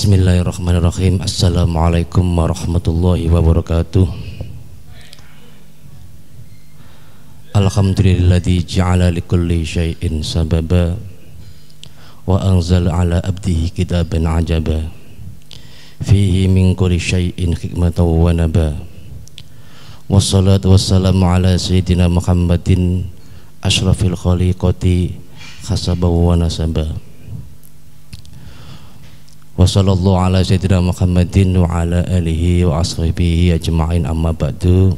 Bismillahirrahmanirrahim. Assalamualaikum warahmatullahi wabarakatuh. Alhamdulilladzi ja'ala likulli syai'in sababa wa anzala ala abdihi kitaban ajaba fihi min kulli syai'in hikmatan wa naba. Wassalatu wassalamu ala sayyidina Muhammadin asyrafil khaliqati khasabahu wa nasaba. Wa sallallahu ala sayyidina Muhammadin wa ala alihi wa ashabihi ajma'in, amma ba'du.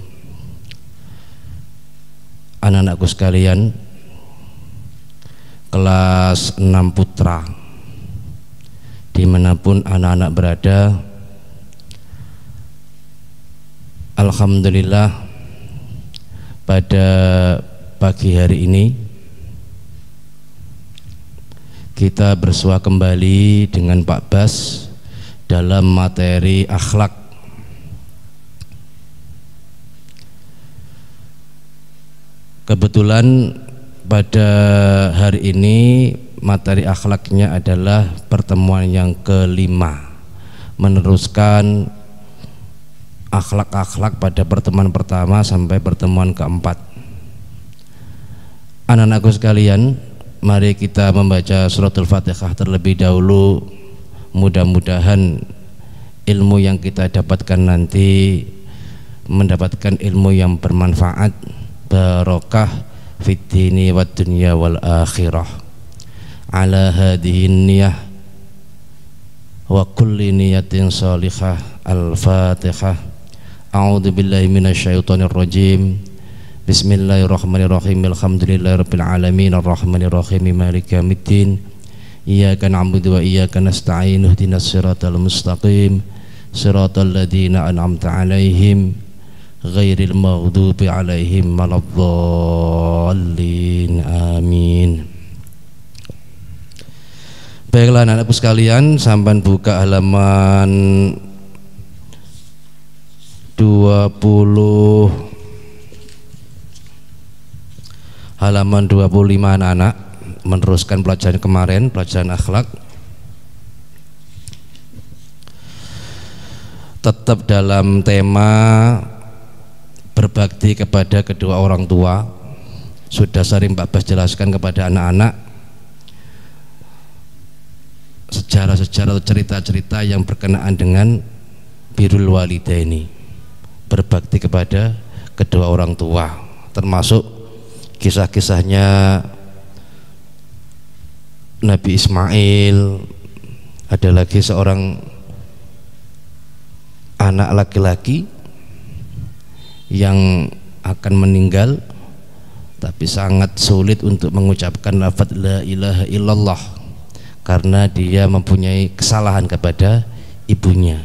Anak-anakku sekalian, kelas 6 putra, dimanapun anak-anak berada, alhamdulillah pada pagi hari ini kita bersua kembali dengan Pak Bas dalam materi akhlak. Kebetulan pada hari ini materi akhlaknya adalah pertemuan yang kelima, meneruskan akhlak-akhlak pada pertemuan pertama sampai pertemuan keempat. Anak-anakku sekalian, mari kita membaca suratul Fatihah terlebih dahulu. Mudah-mudahan ilmu yang kita dapatkan nanti mendapatkan ilmu yang bermanfaat, barokah fid dini wad dunya wal akhirah. Ala hadhihi niyah wa kulli niyatin salihah. Al-Fatihah. A'udzu billahi minasyaitonir rajim. Bismillahirrahmanirrahim. Alhamdulillahirabbil alamin arrahmanir rahim maliki yaumiddin. Iyyaka na'budu wa iyyaka nasta'in. Ihdinas siratal mustaqim. Siratal ladzina an'amta 'alaihim ghairil maghdubi 'alaihim waladdallin. Amin. Baiklah anak-anakku sekalian, sampai buka halaman 25 anak-anak, meneruskan pelajaran kemarin, pelajaran akhlak. Tetap dalam tema berbakti kepada kedua orang tua. Sudah sering Pak Bas jelaskan kepada anak-anak sejarah-sejarah atau cerita-cerita yang berkenaan dengan birrul walidaini, berbakti kepada kedua orang tua, termasuk kisah-kisahnya Nabi Ismail. Ada lagi seorang anak laki-laki yang akan meninggal tapi sangat sulit untuk mengucapkan lafaz la ilaha illallah karena dia mempunyai kesalahan kepada ibunya.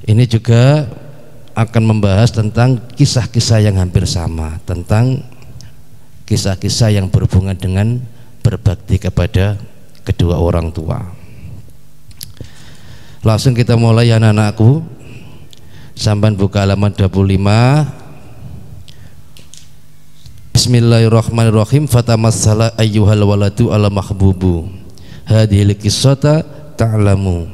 Ini juga akan membahas tentang kisah-kisah yang hampir sama, tentang kisah-kisah yang berhubungan dengan berbakti kepada kedua orang tua. Langsung kita mulai anak-anakku. Sampai buka halaman 25. Bismillahirrahmanirrahim. Fatamassala ayyuhal waladu ala mahbubu hadhil qissata ta'lamu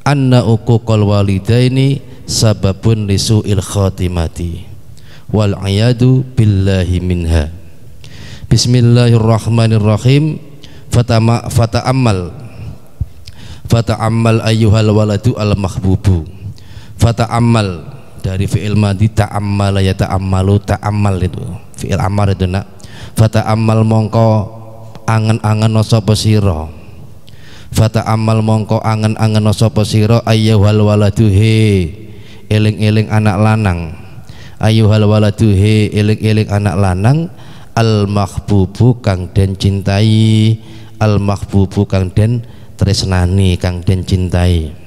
anna uquqal walidaini sababun lisu'il khatimati wal ayadu billahi minha. Bismillahirrahmanirrahim. Fata'ammal ayyuhal waladu al mahbubu. Fata'ammal dari fi'il madhi, ta'ammala ya ta'ammalu, ta'ammal itu fi'il amar itu nak. Fata'ammal mongko angen-angen sapa sira. Fata'ammal mongko angen-angen sapa sira ayyuhal waladu he eling-eling anak lanang. Ayyuhal waladu he eling-eling anak lanang al mahbubu kang den cintai, al mahbubu kang den tresnani, kang den cintai.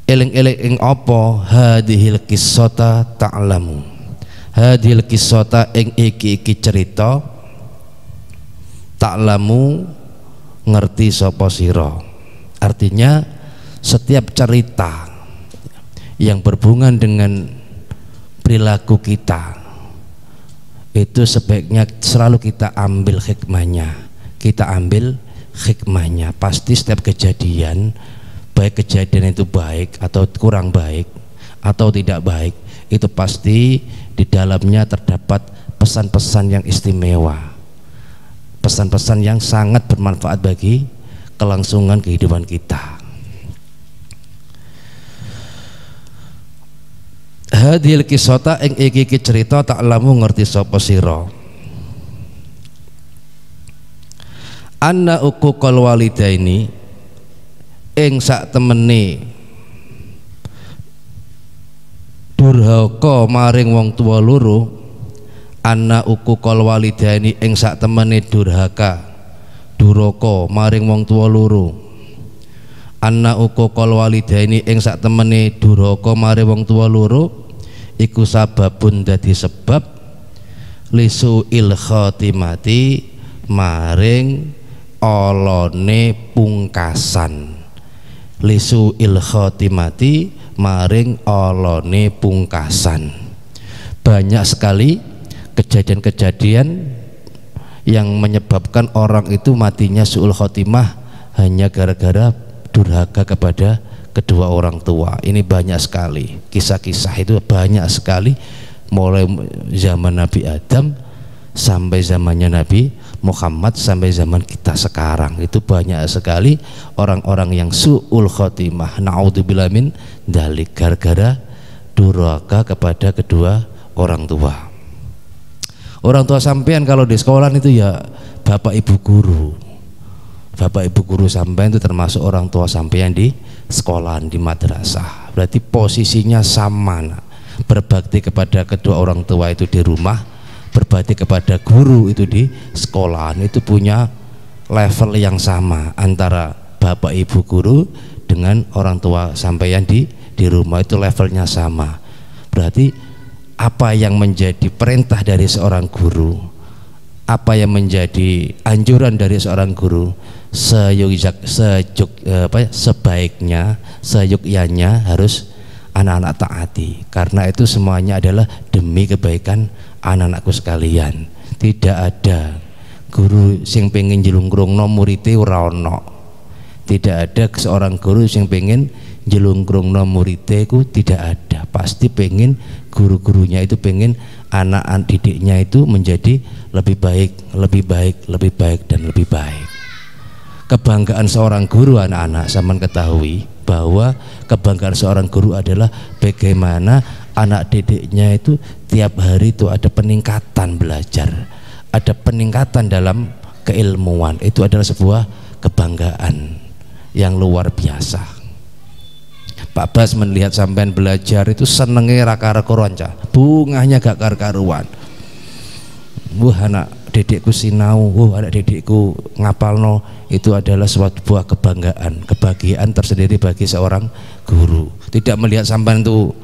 Eling-eling ing apa? Hadhil qissata ta'lamu. Hadhil qissata ing iki cerita ta'lamu ngerti sapa sira. Artinya setiap cerita yang berhubungan dengan perilaku kita itu sebaiknya selalu kita ambil hikmahnya, kita ambil hikmahnya. Pasti setiap kejadian, baik kejadian itu baik atau kurang baik atau tidak baik, itu pasti di dalamnya terdapat pesan-pesan yang istimewa, pesan-pesan yang sangat bermanfaat bagi kelangsungan kehidupan kita. Hadhil kisota ing iki cerita ta'lamu ngerti sapa sira anna uquqal walidaini ing sak temene durhaka maring wong tuwa loro. Anna uquqal walidaini ing sak temene durhaka maring wong tuwa loro. Anna uquqal walidaini ing sak temene durhaka maring wong tuwa loro iku sababun dadi sebab lisu il khotimati maring olone pungkasan. Lisu il khotimati maring olone pungkasan. Banyak sekali kejadian-kejadian yang menyebabkan orang itu matinya su'ul khotimah hanya gara-gara durhaka kepada kedua orang tua. Ini banyak sekali kisah-kisah, itu banyak sekali, mulai zaman Nabi Adam sampai zamannya Nabi Muhammad sampai zaman kita sekarang. Itu banyak sekali orang-orang yang su'ul khotimah, na'udzubillah min dzalik, gara-gara durhaka kepada kedua orang tua. Orang tua sampean kalau di sekolah itu ya bapak ibu guru. Bapak ibu guru sampean itu termasuk orang tua sampean di sekolahan, di madrasah. Berarti posisinya sama, berbakti kepada kedua orang tua itu di rumah, berbakti kepada guru itu di sekolahan, itu punya level yang sama antara bapak ibu guru dengan orang tua sampean di rumah, itu levelnya sama. Berarti apa yang menjadi perintah dari seorang guru, apa yang menjadi anjuran dari seorang guru, sebaiknya, seyogyanya harus anak-anak taati, karena itu semuanya adalah demi kebaikan anak-anakku sekalian. Tidak ada guru sing pengen jelungkrungno murite ora ono. Tidak ada seorang guru sing pengen jelungkrungno murite ku, tidak ada. Pasti pengen guru-gurunya itu pengen anak-anak didiknya itu menjadi lebih baik, lebih baik, lebih baik dan lebih baik. Kebanggaan seorang guru anak-anak, zaman ketahui bahwa kebanggaan seorang guru adalah bagaimana anak didiknya itu tiap hari itu ada peningkatan belajar, ada peningkatan dalam keilmuan. Itu adalah sebuah kebanggaan yang luar biasa. Pak Bas melihat sampean belajar itu senengnya raka-raka ronca, bungahnya gak kar-karuan. Wah, anak dedekku sinau, anak dedekku ngapalno, itu adalah suatu buah kebanggaan, kebahagiaan tersendiri bagi seorang guru. Tidak melihat sampean itu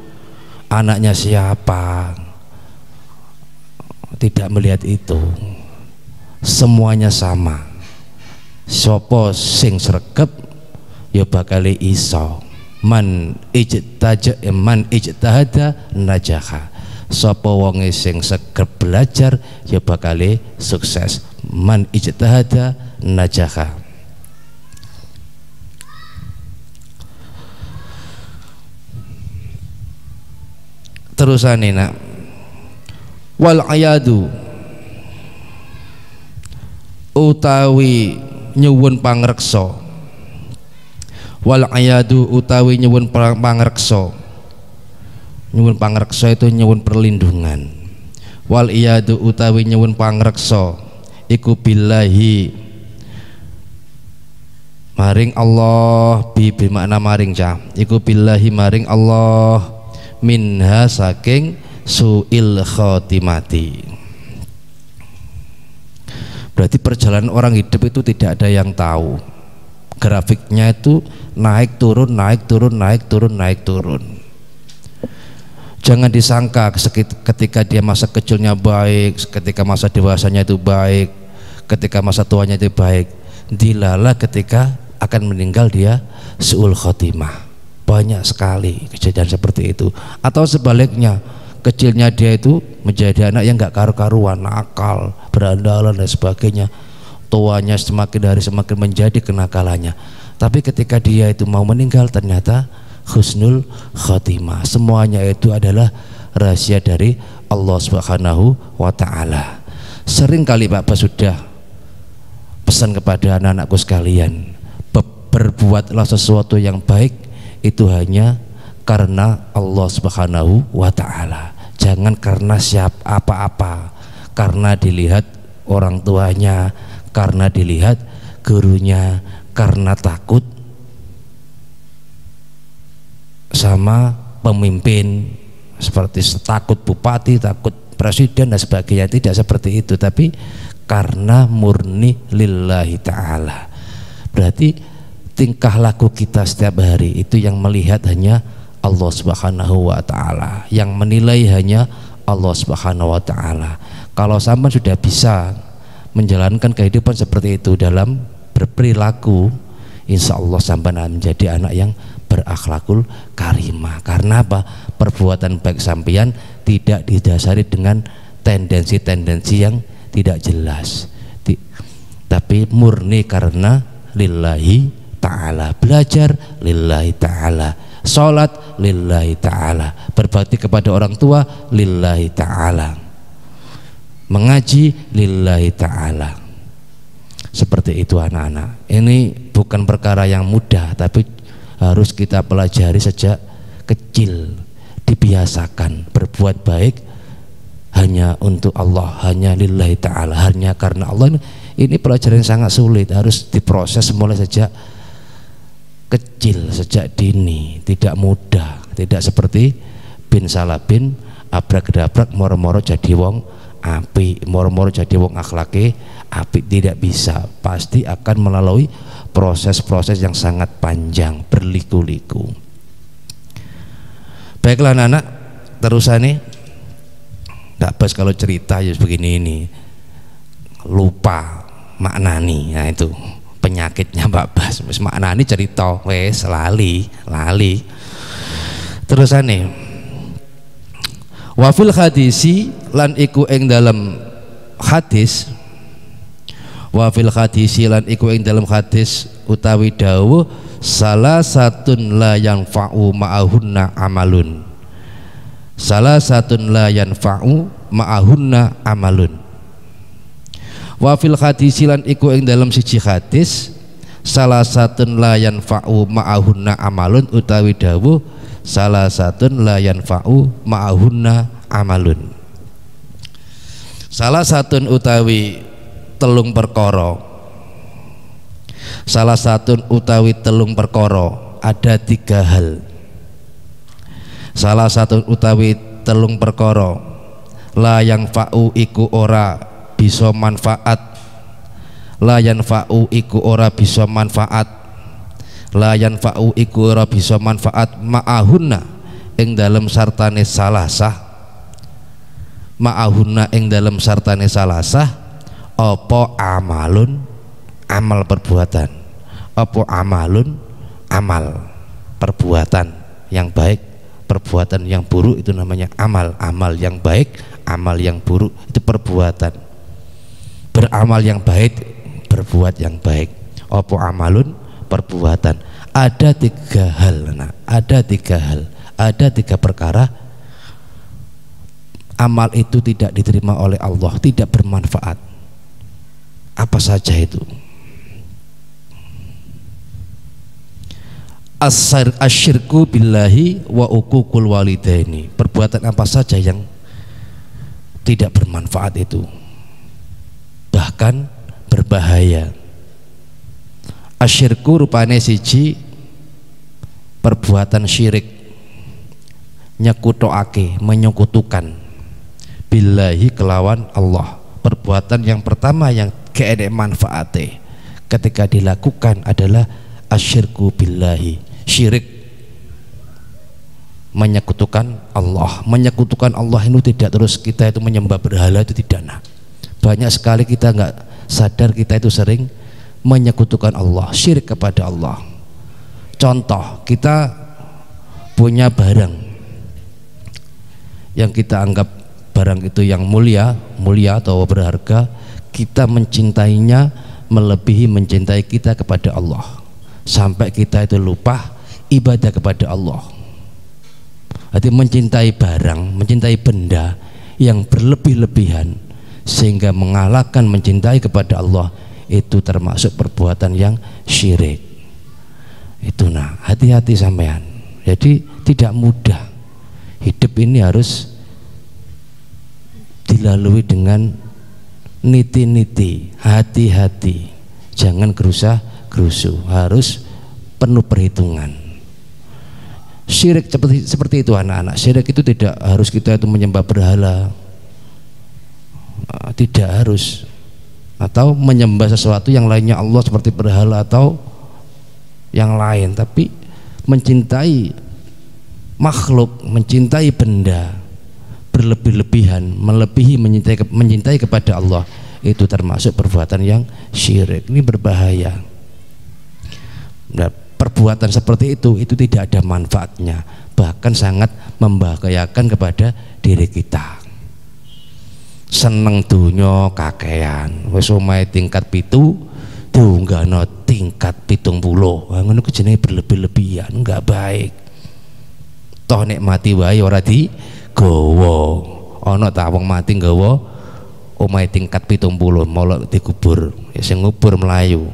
anaknya siapa, tidak melihat itu, semuanya sama. Sopo sing sregep ya bakal iso, man ijtahada najaha. Sapa wonge sing seger belajar ya bakal sukses, man ijtahada najaha. Terusane nak, wal ayadu utawi nyuwun pangreksa, wal ayadu utawi nyuwun pangreksa. Nyuwun pangreksa itu nyuwun perlindungan. Wal iyadu utawi nyuwun pangreksa iku billahi maring Allah, bi makna maring cah, iku billahi maring Allah, minha saking su'il khotimati. Berarti perjalanan orang hidup itu tidak ada yang tahu, grafiknya itu naik turun, naik turun, naik turun, naik turun. Jangan disangka ketika dia masa kecilnya baik, ketika masa dewasanya itu baik, ketika masa tuanya itu baik. Dilala ketika akan meninggal dia su'ul khotimah. Banyak sekali kejadian seperti itu. Atau sebaliknya, kecilnya dia itu menjadi anak yang gak karu-karuan, nakal, berandalan dan sebagainya. tuanya semakin hari semakin menjadi kenakalannya. Tapi ketika dia itu mau meninggal ternyata husnul khotimah. Semuanya itu adalah rahasia dari Allah Subhanahu wa ta'ala. Sering kali Bapak sudah pesan kepada anak-anakku sekalian, berbuatlah sesuatu yang baik itu hanya karena Allah Subhanahu wa ta'ala. Jangan karena apa-apa, karena dilihat orang tuanya, karena dilihat gurunya, karena takut sama pemimpin, seperti takut bupati, takut presiden dan sebagainya. Tidak seperti itu, tapi karena murni lillahi ta'ala. Berarti tingkah laku kita setiap hari itu yang melihat hanya Allah Subhanahu wa ta'ala, yang menilai hanya Allah Subhanahu wa ta'ala. Kalau sampai sudah bisa menjalankan kehidupan seperti itu dalam berperilaku, insya Allah sampai menjadi anak yang berakhlakul karimah. Karena apa? Perbuatan baik sampean tidak didasari dengan tendensi-tendensi yang tidak jelas, tapi murni karena lillahi ta'ala. Belajar lillahi ta'ala, sholat lillahi ta'ala, berbakti kepada orang tua lillahi ta'ala, mengaji lillahi ta'ala. Seperti itu anak-anak. Ini bukan perkara yang mudah, tapi harus kita pelajari sejak kecil. Dibiasakan berbuat baik hanya untuk Allah, hanya lillahi ta'ala, hanya karena Allah. Ini pelajaran yang sangat sulit, harus diproses mulai sejak kecil, sejak dini. Tidak mudah, tidak seperti bin Salabin abrak-gedabrak moro-moro jadi wong api, moro-moro jadi wong akhlake api. Tidak bisa, pasti akan melalui proses-proses yang sangat panjang, berliku-liku. Baiklah anak-anak, terusannya nggak pas kalau cerita ya begini, ini lupa maknani. Nah itu penyakitnya Mbak Bas, wis maknani cerita wes lali. Terusane wafil hadisi lan iku ing dalam hadis, wafil hadisi lan iku ing dalam hadis utawi dawuh salah satun la yanfa'u ma'ahunna amalun, salah satun la yanfa'u ma'ahunna amalun. Wafil hadisi lan iku ing dalam siji hadis salah satun la yanfa'u ma'ahunna amalun utawi dawuh salah satun la yanfa'u ma'ahunna amalun. Salah satun utawi telung perkara, salah satun utawi telung perkara, ada tiga hal. Salah satu utawi telung perkara la yanfa'u iku ora bisa manfaat, la yanfa'u iku ora bisa manfaat, la yanfa'u iku ora bisa manfaat ma'ahunna ing dalam sartane salasah, ma'ahunna ing dalam sartane salasah apa amalun amal perbuatan, apa amalun amal perbuatan yang baik, perbuatan yang buruk itu namanya amal. Amal yang baik, amal yang buruk itu perbuatan. Beramal yang baik, berbuat yang baik. Apa amalun perbuatan. Ada tiga hal, nah, ada tiga hal, ada tiga perkara amal itu tidak diterima oleh Allah, tidak bermanfaat. Apa saja itu? Asyirku billahi wa uququl walidaini. Perbuatan apa saja yang tidak bermanfaat itu, bahkan berbahaya. Asyirku rupane siji perbuatan syirik, nyekutokake, menyekutukan billahi kelawan Allah. Perbuatan yang pertama yang gak manfaate ketika dilakukan adalah asyirku billahi, syirik, menyekutukan Allah. Menyekutukan Allah itu tidak terus kita itu menyembah berhala, itu tidak. Nah, banyak sekali kita nggak sadar kita itu sering menyekutukan Allah, syirik kepada Allah. Contoh, kita punya barang yang kita anggap barang itu yang mulia atau berharga, kita mencintainya, melebihi mencintai kita kepada Allah, sampai kita itu lupa ibadah kepada Allah. Jadi mencintai barang, mencintai benda yang berlebih-lebihan sehingga mengalahkan mencintai kepada Allah, itu termasuk perbuatan yang syirik. Itu nah, hati-hati sampean. Jadi tidak mudah. Hidup ini harus dilalui dengan niti-niti, hati-hati, jangan gerusah-gerusu, harus penuh perhitungan. Syirik seperti itu anak-anak. Syirik itu tidak harus kita itu menyembah berhala, tidak harus, atau menyembah sesuatu yang lainnya Allah seperti berhala atau yang lain, tapi mencintai makhluk, mencintai benda berlebih-lebihan, melebihi mencintai kepada Allah, itu termasuk perbuatan yang syirik. Ini berbahaya. Nah, perbuatan seperti itu tidak ada manfaatnya, bahkan sangat membahayakan kepada diri kita. Seneng dunya kakean, wis omahe tingkat 7 dunggano tingkat 70, ngono ku jenenge berlebih-lebihan, enggak baik. Toh nek mati wae ora digawa. Ana ta wong mati nggawa omahe tingkat 70 molok dikubur, ya sing ngubur melayu.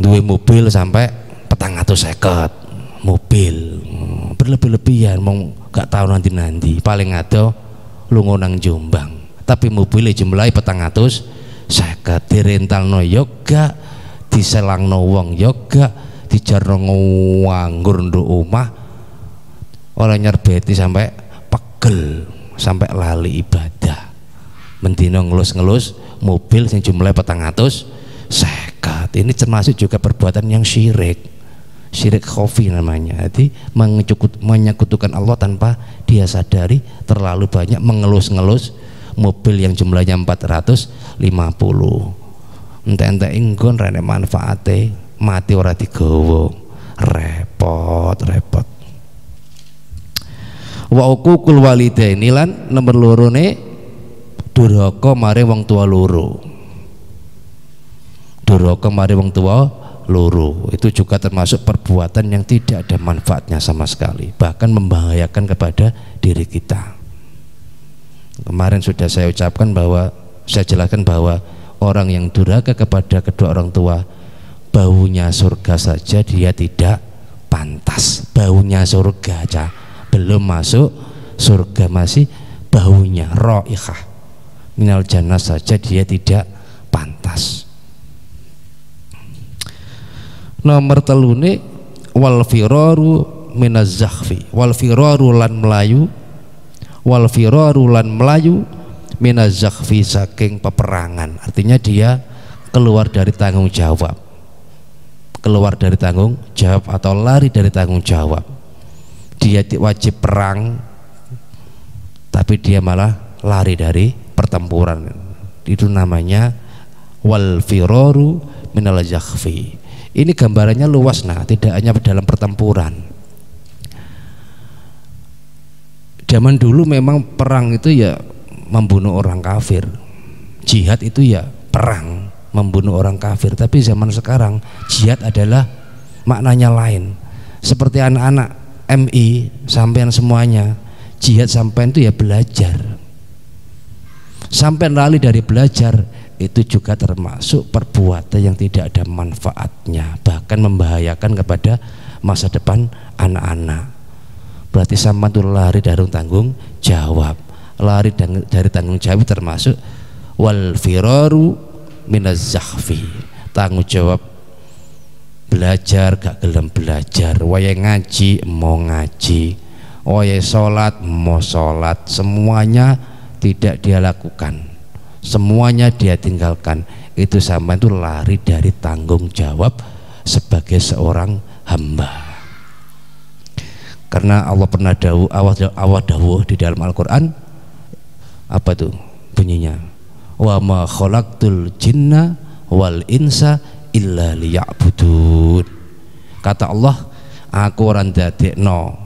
Duwe mobil sampai 450 mobil, berlebih-lebihan, mau gak tahu nanti paling ada lunga nang Jombang, tapi mobilnya jumlahi 450, direntalno yoga, diselangno wong yoga, dijarno nganggur nduk omah, ora nyerbeti sampai pegel, sampai lali ibadah. Mendino ngelus-ngelus mobil sing jumlahe 450. Ini termasuk juga perbuatan yang syirik, syirik khafi namanya. Jadi menyekutukan Allah tanpa dia sadari, terlalu banyak mengelus-ngelus mobil yang jumlahnya 450. Entek-entek inggon rene manfaate, mati ora digawa, repot. Wa uququl walidaini lan nomor lorone durhaka mare wong tua loro. Durhaka mari wong tua loro itu juga termasuk perbuatan yang tidak ada manfaatnya sama sekali, bahkan membahayakan kepada diri kita. Kemarin sudah saya ucapkan bahwa saya jelaskan bahwa orang yang durhaka kepada kedua orang tua, baunya surga saja dia tidak pantas. Baunya surga aja belum masuk surga, masih baunya raihah minal jannah saja dia tidak pantas. Nomor telune wal firaru minaz zakhfi, wal firaru lan melayu, wal firaru lan melayu minaz zakhfi, saking peperangan. Artinya dia keluar dari tanggung jawab, keluar dari tanggung jawab atau lari dari tanggung jawab. Dia wajib perang tapi dia malah lari dari pertempuran. Itu namanya wal firaru minal zakhfi. Ini gambarannya luas, nah tidak hanya dalam pertempuran. Zaman dulu memang perang itu ya membunuh orang kafir, jihad itu ya perang membunuh orang kafir. Tapi zaman sekarang jihad adalah maknanya lain. Seperti anak-anak MI sampean semuanya, jihad sampean itu ya belajar. Sampean lari dari belajar, itu juga termasuk perbuatan yang tidak ada manfaatnya, bahkan membahayakan kepada masa depan anak-anak. Berarti sama itu lari dari tanggung jawab, lari dari tanggung jawab termasuk wal firaru minaz zakhfi, tanggung jawab. Belajar gak gelem belajar, waya ngaji mau ngaji, waya sholat mau sholat, semuanya tidak dia lakukan, semuanya dia tinggalkan. Itu sama itu lari dari tanggung jawab sebagai seorang hamba. Karena Allah pernah Allah dawuh di dalam Al-Quran, apa tuh bunyinya, wa ma khalaqtul jinna wal insa illa liya'budun. Kata Allah, aku ora ndadekno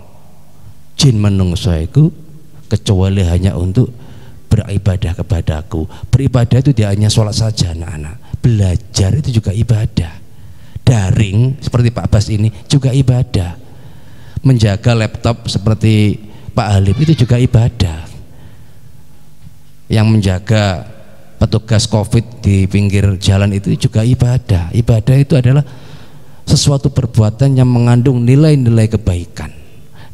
jin menungso iku kecuali hanya untuk beribadah kepadaku. Beribadah itu tidak hanya sholat saja anak-anak, belajar itu juga ibadah. Daring seperti Pak Bas ini juga ibadah. Menjaga laptop seperti Pak Halim itu juga ibadah. Yang menjaga petugas COVID di pinggir jalan itu juga ibadah. Ibadah itu adalah sesuatu perbuatan yang mengandung nilai-nilai kebaikan,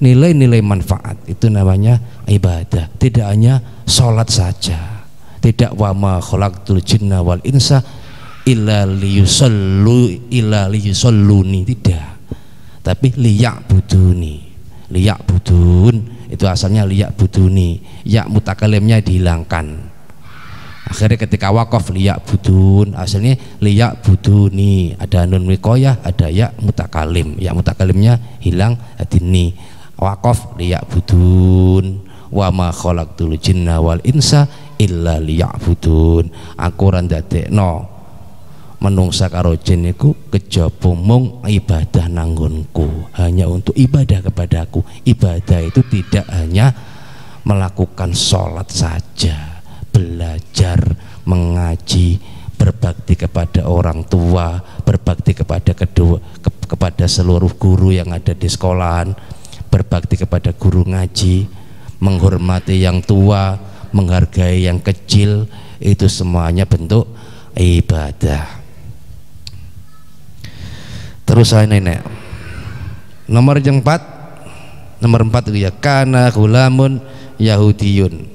nilai-nilai manfaat. Itu namanya ibadah. Tidak hanya sholat saja. Tidak wa ma khalaqtul jinna wal insa illa liyusalluni, tidak, tapi liya'buduni. Liya'budun itu asalnya liya'buduni, ya mutakalimnya dihilangkan. Akhirnya ketika wakaf liya'budun, asalnya liya'buduni, ada nun wiqayah, ada ya mutakalim, ya mutakalimnya hilang, jadi ni wakaf liya'budun. Wa ma khalaqtul jinna wal insa illa liya'budun. Aku ora ndadekno menungsa karo jin iku kejaba mung ibadah nanggonku, hanya untuk ibadah kepadaku. Ibadah itu tidak hanya melakukan sholat saja, belajar, mengaji, berbakti kepada orang tua, berbakti kepada seluruh guru yang ada di sekolahan, berbakti kepada guru ngaji, menghormati yang tua, menghargai yang kecil. Itu semuanya bentuk ibadah. Terus saya nenek nomor yang 4, nomor 4 itu ya, kana ghulamun yahudiyun.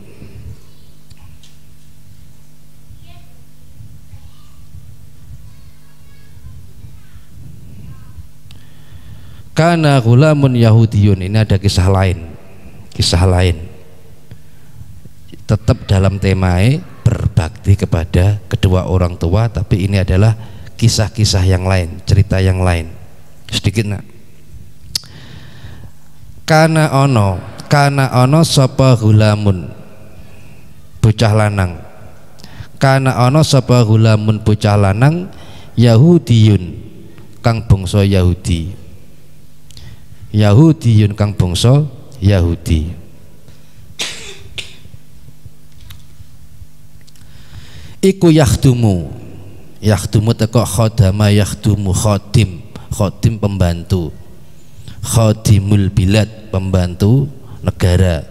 Kana ghulamun yahudiyun, ini ada kisah lain, tetap dalam temae berbakti kepada kedua orang tua, tapi ini adalah kisah-kisah yang lain, cerita yang lain sedikit nak. Kana ono sapa gulamun bocah lanang, kana ono sapa gulamun bocah lanang Yahudiyun kang bangsa Yahudi, Yahudiyun kang bangsa Yahudi. Iku yakhdumu teko khodama yakhdumu, khodim pembantu, khodimul bilad pembantu negara.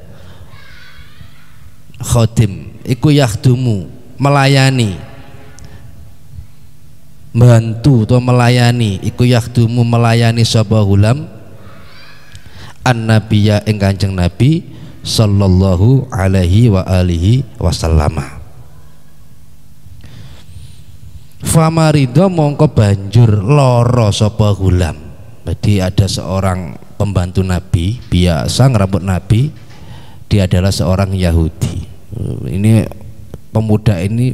Khodim iku yakhdumu melayani, bantu atau melayani. Iku yakhdumu melayani sapa gulam an-nabiyya ing Kanjeng Nabi sallallahu alaihi wa alihi wasallam. Famarido mongko banjur loro sapa gulam. Jadi ada seorang pembantu Nabi biasa ngerambut Nabi, dia adalah seorang Yahudi. Ini pemuda ini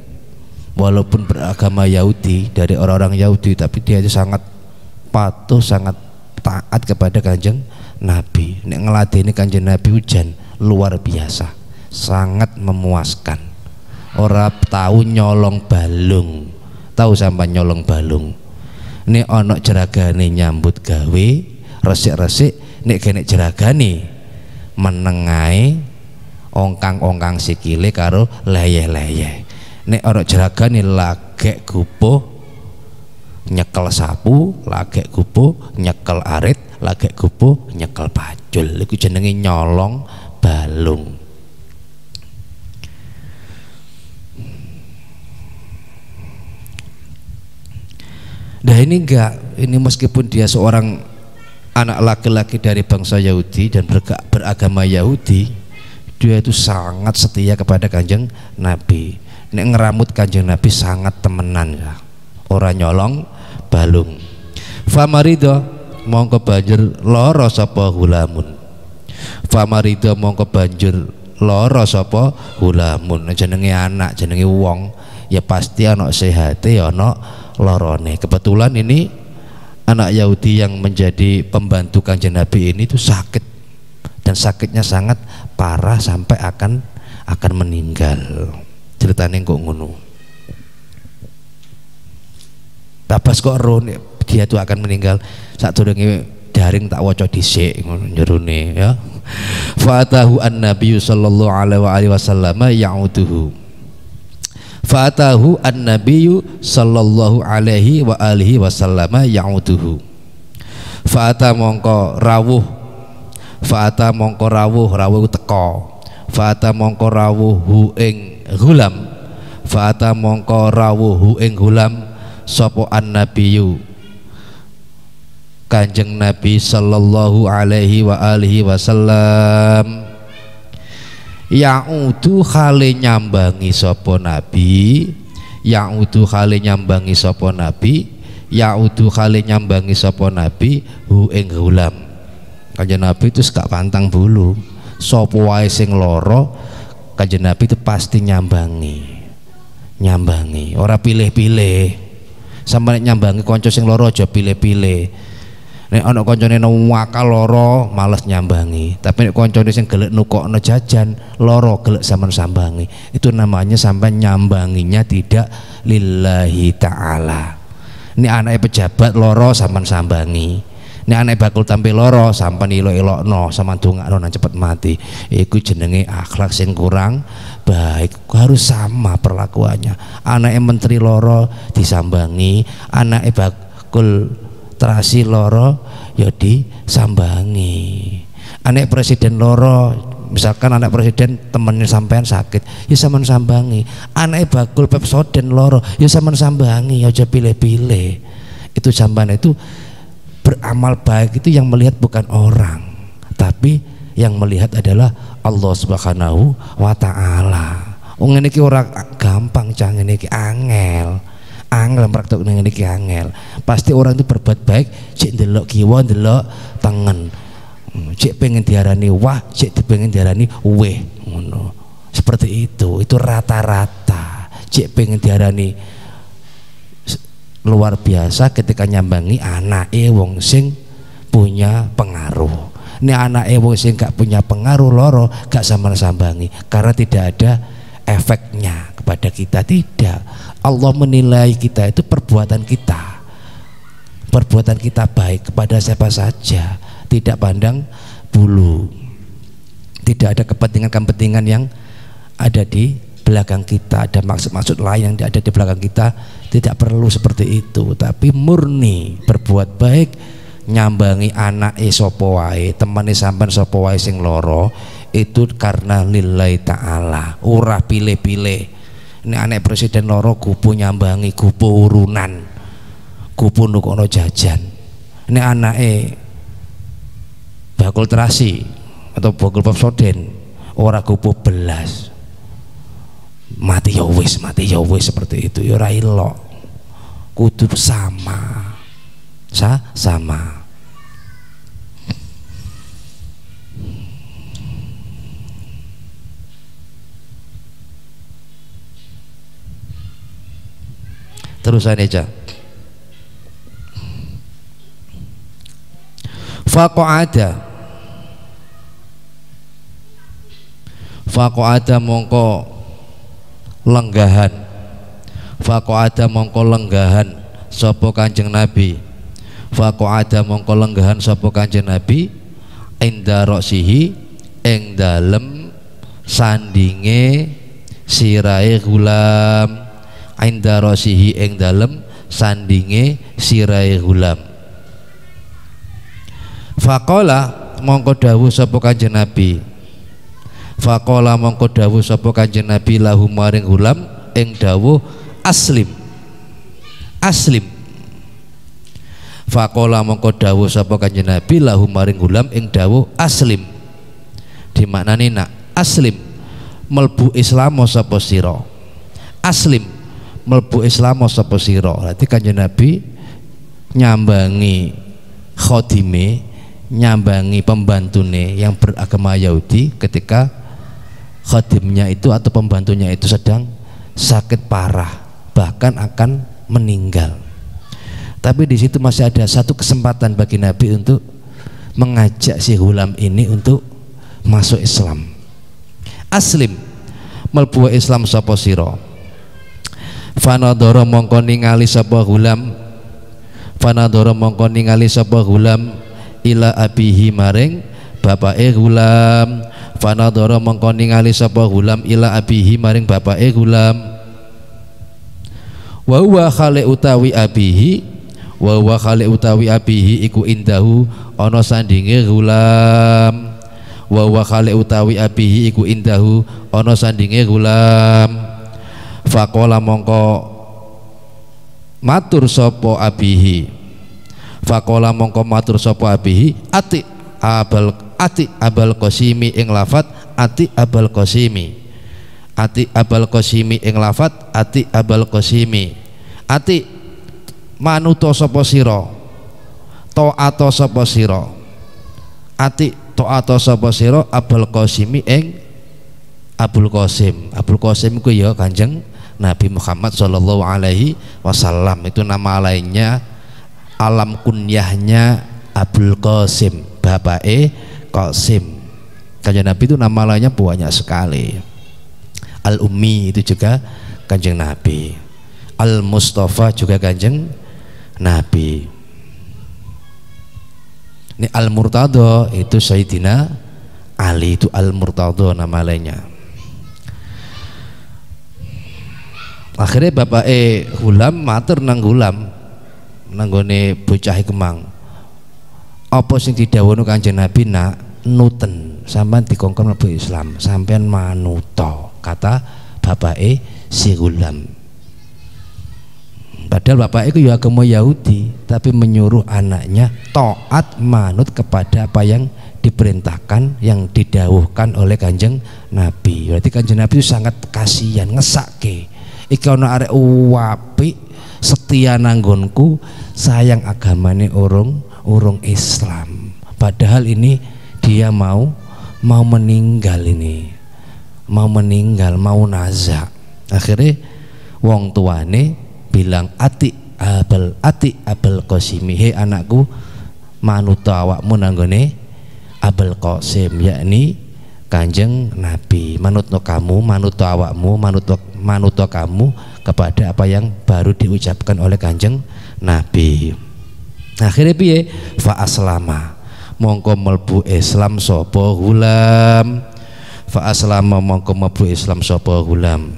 walaupun beragama Yahudi, dari orang-orang Yahudi, tapi dia itu sangat patuh, sangat taat kepada Kanjeng Nabi. Nek ngeladeni Kanjeng Nabi hujan luar biasa, sangat memuaskan. Ora tahu nyolong balung. Tahu sampai nyolong balung? Nek ana jeragane nyambut gawe resik-resik, nek kene jeragane menengae ongkang-ongkang sikile karo leyeh-leyeh. Nek ana jeragane lagek gupuh nyekel sapu, lagek gupuh nyekel arit, lagek gupuh nyekel pacul. Iku jenenge nyolong balung. Nah ini enggak, ini meskipun dia seorang anak laki-laki dari bangsa Yahudi dan beragama Yahudi, dia itu sangat setia kepada Kanjeng Nabi. Nek ngeramut Kanjeng Nabi sangat temenan ya, orang nyolong balung. Famarido mongko banjur loro sapa gulamun, famarido mongko banjur loro sapa gulamun. Jenenge anak, jenenge wong ya pasti ana sehate ana lorone. Kebetulan ini anak Yahudi yang menjadi pembantu Kanjeng Nabi ini tuh sakit, dan sakitnya sangat parah sampai akan meninggal. Ceritanya kok ngono. Babas kok ero dia tuh akan meninggal. Sadurunge daring tak waca dhisik ngono jerone ya. Fa'atahu an-nabiyyu sallallahu alaihi wasallam ya'uduhu. Fa'atahu an-nabiyyu sallallahu alaihi wa alihi wasallam ya'uduhu. Fa'ata mongko rawuh. Fa'ata mongko rawuh teka. Fa'ata mongko rawuh hu ing gulam. Fa'ata mongko rawuh hu ing gulam sapa an-nabiyyu Kanjeng Nabi sallallahu alaihi wa alihi wasallam ya'udu khale nyambangi sapa nabi, ya'udu khale nyambangi sapa nabi, ya'udu khale nyambangi sapa nabi hu ing gulam. Kanjeng Nabi itu gak pantang bulu, sapa wae sing lara Kanjeng Nabi itu pasti nyambangi, ora pilih-pilih. Sampe nyambangi kanca sing lara aja pilih-pilih. Nek ana kancane wakal lara males nyambangi, tapi nek kancane sing gelek nukokno jajan lara gelek sampean sambangi, itu namanya sampean nyambanginya tidak lillahi ta'ala. Nek anake pejabat lara sampean sambangi, nek anake bakul tampil lara sampean elok-elokno, sampean dongakno nang cepet mati. Iku jenenge akhlak sing kurang baik. Harus sama perlakuannya. Anake menteri lara disambangi, anake bakul terasi loro ya disambangi. Anak presiden loro, misalkan anak presiden temennya sampean sakit ya sampean sambangi. Anak bakul Pepsodent loro ya sampean sambangi, aja pilih-pilih. Itu sampean itu beramal baik itu yang melihat bukan orang, tapi yang melihat adalah Allah Subhanahu wa taala. Wong ngene iki ora gampang, cang ngene iki angel praktek ngene iki angel. Pasti orang itu berbuat baik cek ndelok kiwa ndelok tangan, cek pengen diarani wah, cek pengen diarani weh, ngono. Seperti itu rata-rata. Cek pengen diarani luar biasa ketika nyambangi anake wong sing punya pengaruh. Ini anake wong sing gak punya pengaruh loro gak sambangi karena tidak ada efeknya kepada kita. Tidak. Allah menilai kita itu perbuatan kita baik kepada siapa saja, tidak pandang bulu, tidak ada kepentingan yang ada di belakang kita, ada maksud-maksud lain yang ada di belakang kita. Tidak perlu seperti itu, tapi murni berbuat baik, nyambangi anake sapa wae, temane sampean sapa wae sing lara, itu karena lillahi ta'ala, ora pilih-pilih. Ini anak presiden loro kupu nyambangi, kupu urunan, kupu nukono jajan. Ini anake bakul terasi atau bakul Pepsodent ora kupu belas, mati ya wis seperti itu. Ya ora ilok, kudu sama. Terusan aja. Faqa'ada mongko lenggahan. Faqa'ada mongko lenggahan sapa Kanjeng Nabi. Faqa'ada mongko lenggahan sapa Kanjeng Nabi inda ra'sihi ing dalem sandinge sirahe gulam. Inda rasihi ing dalem sandinge sirai gulam. Faqala mongko dawuh sapa Kanjeng Nabi. Faqala mongko dawuh sapa Kanjeng Nabi lahu maring gulam ing dawuh aslim. Faqala mongko dawuh sapa Kanjeng Nabi lahu maring gulam ing dawuh aslim. Dimaknani nak aslim melbu Islam sapa sira. Aslim melbu Islam sapa sira. Berarti Kanjeng Nabi nyambangi khodime, nyambangi pembantune yang beragama Yahudi ketika khadimnya itu atau pembantunya itu sedang sakit parah, bahkan akan meninggal. Tapi di situ masih ada satu kesempatan bagi Nabi untuk mengajak si gulam ini untuk masuk Islam. Aslim melbu Islam sapa sira. Fanadhara mongko ningali sapa gulam, fanadhara mongko ningali sapa gulam ila abihi maring bapake gulam, Fanadhara mongko ningali sapa gulam ila abihi maring bapake gulam. Wa huwa khali utawi abihi, wa huwa khali utawi abihi iku indahu ana sandinge gulam. Wa huwa khali utawi abihi iku indahu ana sandinge gulam. Faqala mongko matur sapa abihi, faqala mongko matur sapa abihi ati abal qasimi ing lafat ati abal qasimi, ati abal qasimi ing lafat ati abal qasimi, ati manuto sapa sira, taata sapa sira, ati taata sapa sira abal qasimi ing Abul Qasim. Abul Qasim ku ya Kanjeng Nabi Muhammad sallallahu alaihi wasallam. Itu nama lainnya, alam kunyahnya Abul Qasim, bapake Qasim. Kanjeng Nabi itu nama lainnya banyak sekali. Al Ummi itu juga Kanjeng Nabi, Al Mustafa juga Kanjeng Nabi. Ini Al Murtadha itu Sayyidina Ali, itu Al Murtadha nama lainnya. Akhirnya bapak Gulam matur nang Gulam nanggone bocah Kemang, apa sing didhawuhna Kanjeng Nabi nak nuten sampean dikongkon mlebu Islam sampean manuto, kata bapak si Gulam. Padahal bapak itu ya agama Yahudi tapi menyuruh anaknya taat manut kepada apa yang diperintahkan, yang didhawuhkan oleh Kanjeng Nabi. Berarti Kanjeng Nabi itu sangat kasihan, ngesake iki ana arek apik setia nanggonku, sayang agamane urung Islam, padahal ini dia mau meninggal, ini mau meninggal, mau nazak. Akhirnya wong tuane bilang ati abal qasimi, he anakku manut awakmu nanggone Abul Qasim, yakni Kanjeng Nabi. Manutno kamu, manut awakmu, manut kamu kepada apa yang baru diucapkan oleh Kanjeng Nabi. Akhirnya piye? Fa aslama mongko mlebu Islam sapa Gulam. Fa aslama mongko mlebu Islam sapa Gulam.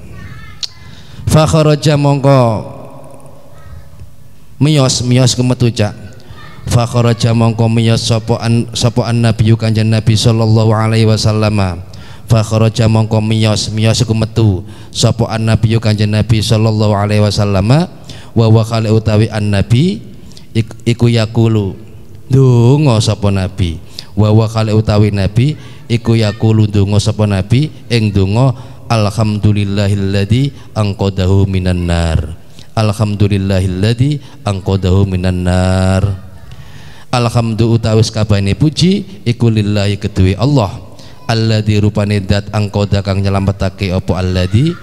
Fa kharaja mongko miyos kemetu cak. Fa kharaja mongko miyos sapa an Nabi Kanjeng Nabi sallallahu alaihi wasallam. Fa kharaja mongko miyos iku metu sapa an Nabi Kanjeng Nabi sallallahu alaihi wasallam. Wa wa khali utawi an Nabi iku yaqulu ndonga sapa Nabi. Wa wa khali utawi Nabi iku yaqulu ndonga sapa Nabi ing ndonga alhamdulillahilladzi anqadahu minan nar. Alhamdulillahilladzi anqadahu minan nar. Alhamdulillah utawis kabane puji iku lillahi kedue Allah, alladzi rupane dat angkoda kang nyelametake apa alladzi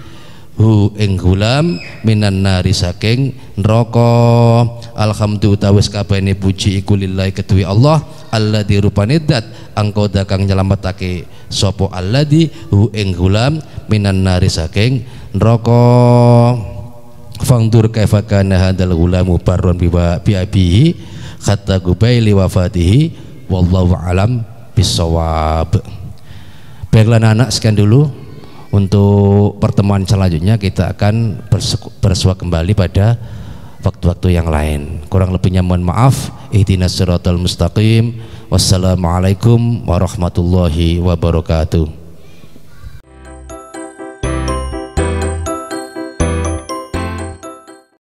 hu ing Gulam minan nari saking neraka. Alhamdulillah utawis kabane puji iku lillahi kedue Allah, alladzi rupane dat angkoda kang nyelametake sapa alladzi hu ing Gulam minan nari saking neraka. Fangdur kaifa kana hadal gulamu barron bi abihi khatta gubaili wafatihi wallahu alam bisawab. Baiklah anak sekian dulu. Untuk pertemuan selanjutnya kita akan bersua kembali pada waktu-waktu yang lain. Kurang lebihnya mohon maaf. Ihdinas siratal mustaqim. Wassalamualaikum warahmatullahi wabarakatuh.